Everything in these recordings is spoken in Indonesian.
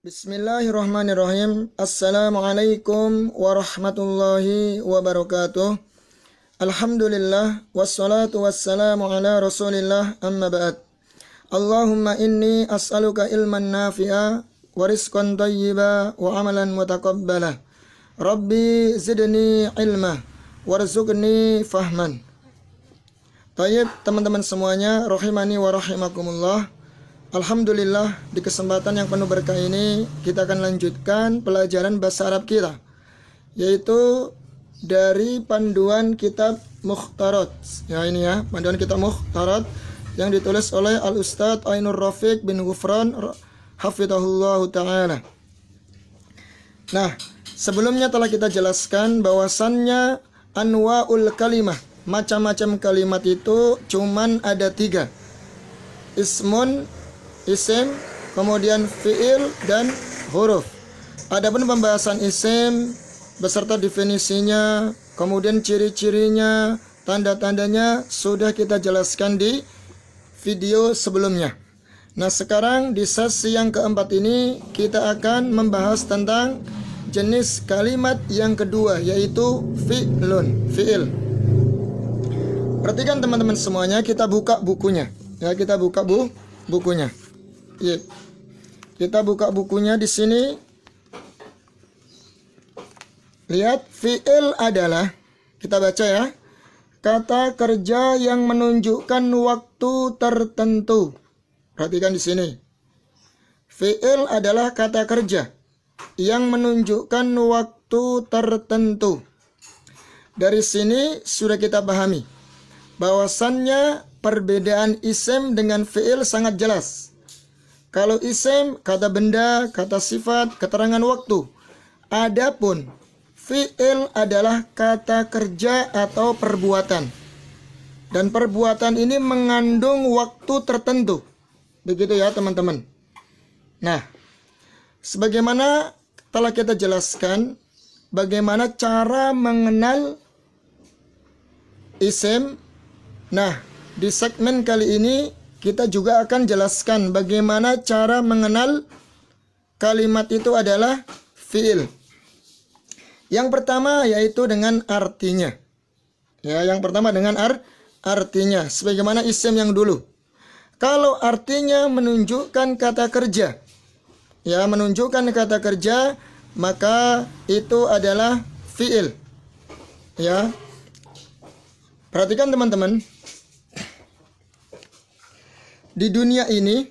Bismillahirrahmanirrahim. Assalamualaikum warahmatullahi wabarakatuh. Alhamdulillah wassalatu wassalamu ala Rasulillah amma ba'd. Allahumma inni as'aluka ilman nafi'a wa rizqan thayyiba wa amalan mutaqabbala. Rabbi zidni ilma warzuqni fahman. Tayyib, teman-teman semuanya, rahimani wa rahimakumullah. Alhamdulillah, di kesempatan yang penuh berkah ini kita akan lanjutkan pelajaran bahasa Arab kita, yaitu dari panduan kitab Mukhtarat. Ya, ini ya, panduan kitab Mukhtarat yang ditulis oleh Al-Ustadz Ainur Rafiq bin Ghufran hafidhahullah ta'ala. Nah, sebelumnya telah kita jelaskan bahwasannya anwa'ul kalimah, macam-macam kalimat itu cuman ada 3. Ismun, isim, kemudian fi'il dan huruf. Adapun pembahasan isim beserta definisinya, kemudian ciri-cirinya, tanda-tandanya sudah kita jelaskan di video sebelumnya. Nah, sekarang di sesi yang keempat ini kita akan membahas tentang jenis kalimat yang kedua, yaitu fi'lun, fi'il. Perhatikan teman-teman semuanya, kita buka bukunya. Ya, kita buka bukunya. Ya. Kita buka bukunya di sini. Lihat, fi'il adalah, kita baca ya, kata kerja yang menunjukkan waktu tertentu. Perhatikan di sini. Fi'il adalah kata kerja yang menunjukkan waktu tertentu. Dari sini sudah kita pahami bahwasannya perbedaan isim dengan fi'il sangat jelas. Kalau isim, kata benda, kata sifat, keterangan waktu. Adapun fi'il adalah kata kerja atau perbuatan. Dan perbuatan ini mengandung waktu tertentu. Begitu ya teman-teman. Nah, sebagaimana telah kita jelaskan, bagaimana cara mengenal isim. Nah, di segmen kali ini kita juga akan jelaskan bagaimana cara mengenal kalimat itu adalah fi'il. Yang pertama yaitu dengan artinya. Ya, yang pertama dengan artinya, sebagaimana isim yang dulu. Kalau artinya menunjukkan kata kerja, ya, menunjukkan kata kerja, maka itu adalah fi'il. Ya. Perhatikan teman-teman. Di dunia ini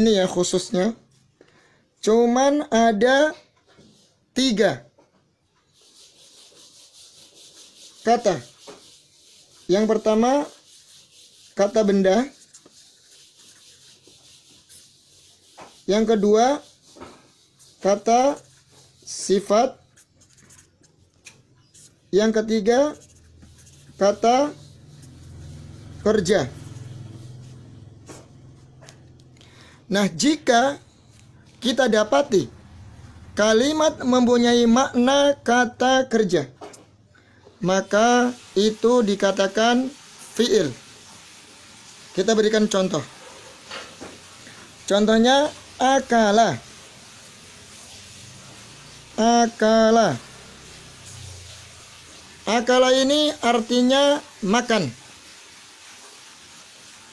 ya khususnya, cuman ada 3 kata. Yang pertama, kata benda. Yang kedua, kata sifat. Yang ketiga, kata kerja. Nah, jika kita dapati kalimat mempunyai makna kata kerja, maka itu dikatakan fi'il. Kita berikan contoh. Contohnya akala. Akala. Akala ini artinya makan.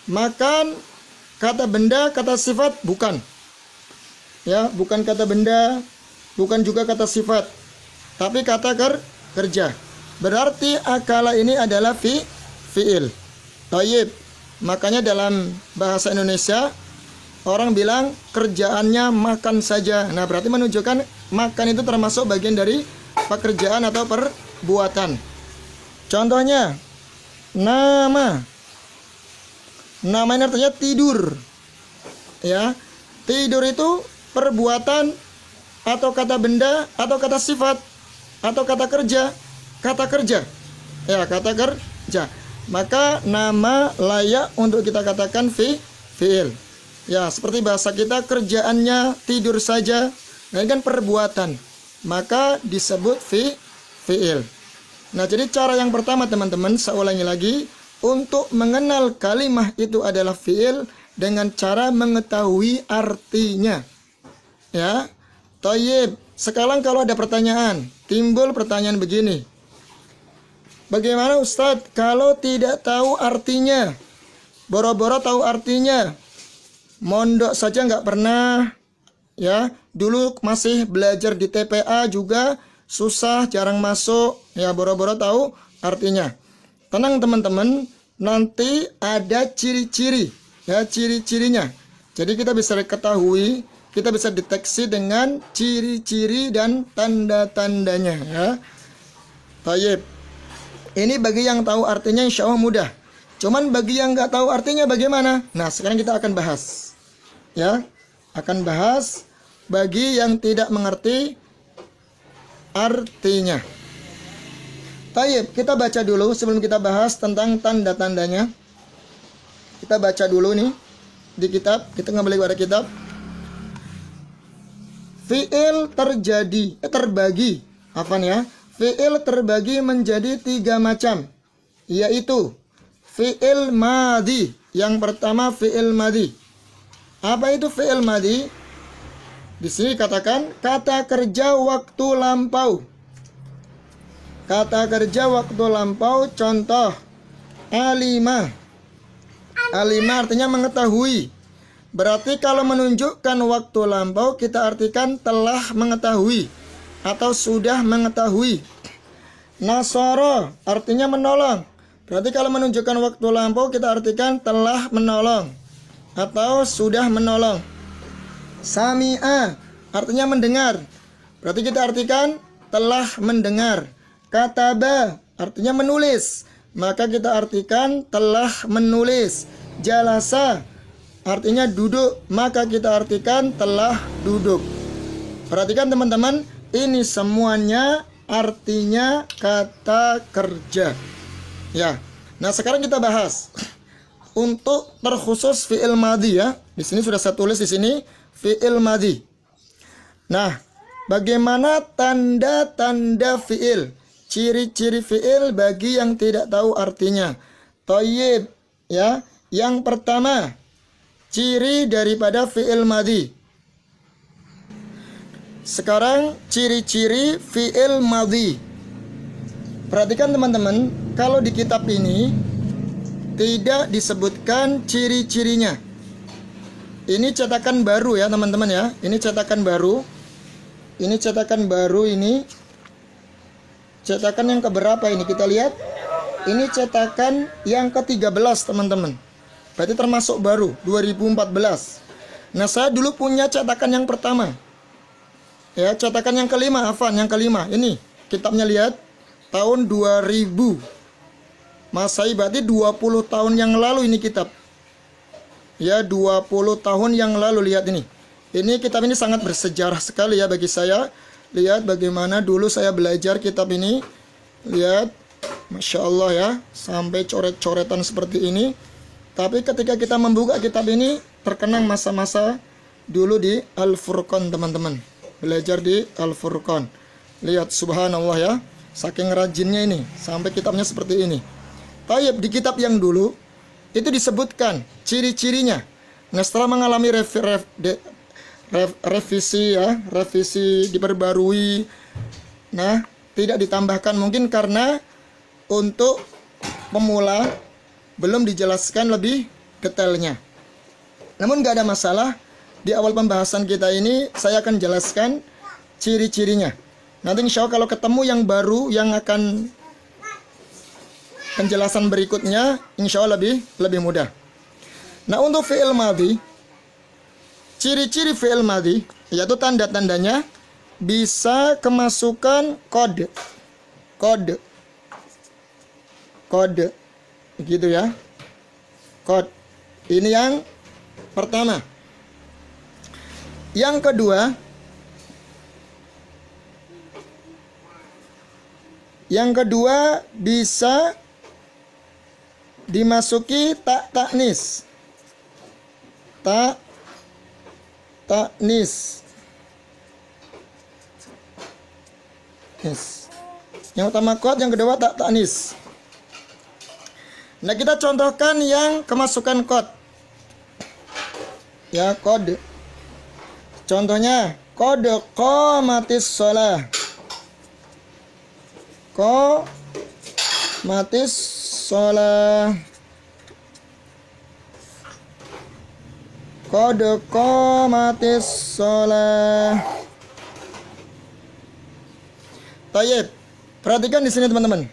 Makan, kata benda, kata sifat bukan. Ya, bukan kata benda, bukan juga kata sifat, tapi kata kerja. Berarti akala ini adalah fi'il. Tayyib. Makanya dalam bahasa Indonesia orang bilang kerjaannya makan saja. Nah, berarti menunjukkan makan itu termasuk bagian dari pekerjaan atau perbuatan. Contohnya nama. Nama ini artinya tidur. Ya, tidur itu perbuatan atau kata benda atau kata sifat atau kata kerja. Kata kerja. Ya, kata kerja. Maka nama layak untuk kita katakan fi'il. Ya, seperti bahasa kita kerjaannya tidur saja. Nah, ini kan perbuatan. Maka disebut fi'il. Nah, jadi cara yang pertama teman-teman, saya ulangi lagi. Untuk mengenal kalimat itu adalah fi'il, dengan cara mengetahui artinya. Ya. Thayyib. Sekarang kalau ada pertanyaan, timbul pertanyaan begini. Bagaimana Ustadz kalau tidak tahu artinya? Boro-boro tahu artinya. Mondok saja nggak pernah. Ya, dulu masih belajar di TPA juga susah, jarang masuk. Ya, boro-boro tahu artinya. Tenang teman-teman, nanti ada ciri-ciri. Ya, ciri-cirinya. Jadi kita bisa ketahui, kita bisa deteksi dengan ciri-ciri dan tanda-tandanya. Ya. Baik. Ini bagi yang tahu artinya insya Allah mudah. Cuman bagi yang nggak tahu artinya bagaimana? Nah, sekarang kita akan bahas. Ya, akan bahas bagi yang tidak mengerti artinya. Baik, kita baca dulu sebelum kita bahas tentang tanda-tandanya. Kita baca dulu nih di kitab. Kita kembali kepada kitab. Fi'il terbagi. Apaan ya? Fi'il terbagi menjadi 3 macam, yaitu fi'il madhi. Yang pertama fi'il madhi. Apa itu fi'il madhi? Di sini katakan kata kerja waktu lampau. Kata kerja waktu lampau, contoh alima. Alima artinya mengetahui. Berarti kalau menunjukkan waktu lampau kita artikan telah mengetahui atau sudah mengetahui. Nasara artinya menolong. Berarti kalau menunjukkan waktu lampau kita artikan telah menolong atau sudah menolong. Sami'a artinya mendengar. Berarti kita artikan telah mendengar. Kataba artinya menulis. Maka kita artikan telah menulis. Jalasa artinya duduk, maka kita artikan telah duduk. Perhatikan teman-teman, ini semuanya artinya kata kerja. Ya. Nah, sekarang kita bahas untuk terkhusus fi'il madhi ya. Di sini sudah saya tulis di sini fi'il madhi. Nah, bagaimana tanda-tanda fi'il? Ciri-ciri fi'il bagi yang tidak tahu artinya. Thayyib ya. Yang pertama, ciri daripada fi'il madhi. Sekarang ciri-ciri fi'il madhi. Perhatikan teman-teman, kalau di kitab ini tidak disebutkan ciri-cirinya. Ini cetakan baru ya teman-teman ya. Ini cetakan baru. Ini cetakan baru ini. Cetakan yang keberapa ini? Kita lihat. Ini cetakan yang ke-13 teman-teman. Berarti termasuk baru 2014. Nah, saya dulu punya cetakan yang pertama. Ya, cetakan yang kelima, Afan, yang kelima. Ini kitabnya lihat tahun 2000. Masehi berarti 20 tahun yang lalu ini kitab. Ya, 20 tahun yang lalu lihat ini. Ini kitab ini sangat bersejarah sekali ya bagi saya. Lihat bagaimana dulu saya belajar kitab ini. Lihat, Masya Allah ya, sampai coret-coretan seperti ini. Tapi ketika kita membuka kitab ini, terkenang masa-masa dulu di Al-Furqan teman-teman. Belajar di Al-Furqan. Lihat subhanallah ya, saking rajinnya ini, sampai kitabnya seperti ini. Tayyib, di kitab yang dulu, itu disebutkan ciri-cirinya. Nah, setelah mengalami revisi ya, revisi diperbarui. Nah, tidak ditambahkan mungkin karena untuk pemula belum dijelaskan lebih detailnya. Namun nggak ada masalah. Di awal pembahasan kita ini saya akan jelaskan ciri-cirinya. Nanti insya Allah kalau ketemu yang baru yang akan penjelasan berikutnya, insya Allah lebih mudah. Nah, untuk fi'il madhi, ciri-ciri fi'il madhi yaitu tanda-tandanya bisa kemasukan kode gitu ya. Kode ini yang pertama. Yang kedua bisa dimasuki taknis. Taknis. Yang utama kod, yang kedua taknis. Nah, kita contohkan yang kemasukan kod. Ya, qad. Contohnya, qad qamatis shalah. Qamatis shalah. Qad qamatis shalah. Tayyib. Perhatikan di sini teman-teman.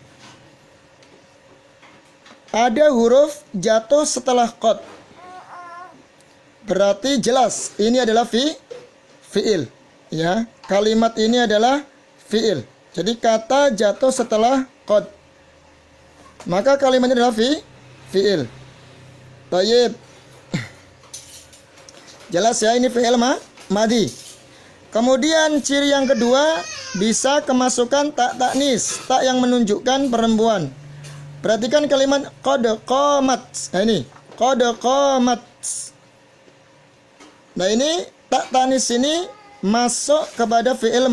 Ada huruf jatuh setelah qad. Berarti jelas ini adalah fi'il. Ya, kalimat ini adalah fi'il. Jadi kata jatuh setelah qad. Maka kalimatnya adalah fi'il. Tayyib. Jelas ya, ini fi'il madhi. Kemudian ciri yang kedua, bisa kemasukan tak taknis, tak yang menunjukkan perempuan. Perhatikan kalimat qad qamat. Nah ini, qad qamat. Nah ini tak taknis ini masuk kepada fi'il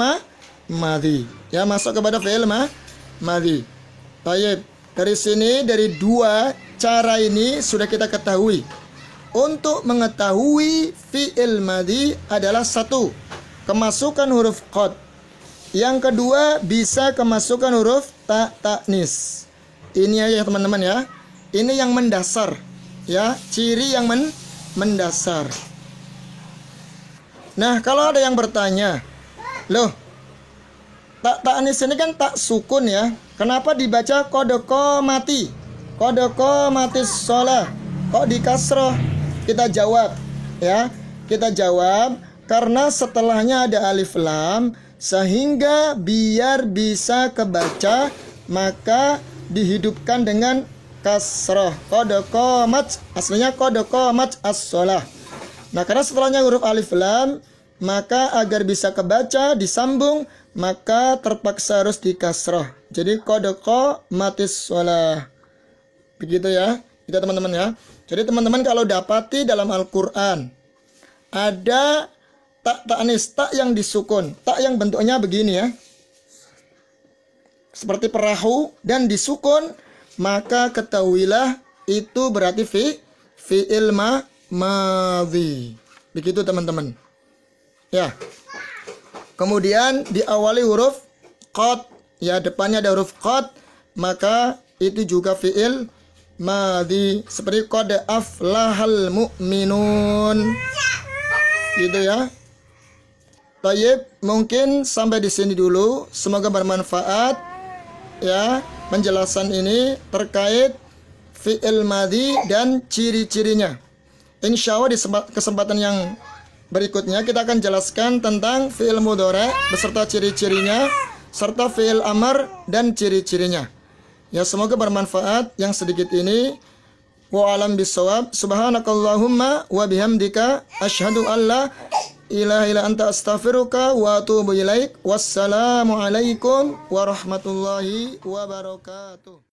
madhi. Ya, masuk kepada fi'il madhi. Baik, dari sini dari dua cara ini sudah kita ketahui. Untuk mengetahui fi'il madhi adalah satu, kemasukan huruf qad. Yang kedua, bisa kemasukan huruf tak taknis. Ini ya teman-teman ya. Ini yang mendasar. Ya, ciri yang mendasar. Nah, kalau ada yang bertanya, loh, tak taknis ini kan tak sukun ya. Kenapa dibaca qad qamati? Qad qamatis shalah. Kok di kasroh? Kita jawab ya. Kita jawab karena setelahnya ada alif lam, sehingga biar bisa kebaca maka dihidupkan dengan kasroh. Qad qamat, aslinya qad qamat as-shalah. Nah, karena setelahnya huruf alif lam, maka agar bisa kebaca disambung, maka terpaksa harus di kasroh. Jadi qad qamatis shalah. Begitu ya. Itu teman-teman ya. Jadi teman-teman kalau dapati dalam Al-Qur'an ada tak taknis, tak yang disukun, tak yang bentuknya begini ya, seperti perahu dan disukun, maka ketahuilah itu berarti fi'il madhi. Begitu teman-teman. Ya. Kemudian diawali huruf qad, ya depannya ada huruf qad, maka itu juga fi'il madhi, seperti qad aflahal mu'minun. Gitu ya. Tayyib, mungkin sampai di sini dulu. Semoga bermanfaat ya penjelasan ini terkait fi'il madhi dan ciri-cirinya. Insya Allah di kesempatan yang berikutnya kita akan jelaskan tentang fi'il mudhari beserta ciri-cirinya, serta fi'il amr dan ciri-cirinya. Ya, semoga bermanfaat yang sedikit ini. Wa alam bisawab. Subhanakallahumma wa bihamdika asyhadu an la ilaha illa anta astaghfiruka wa atubu ilaik. Wassalamu alaikum warahmatullahi wabarakatuh.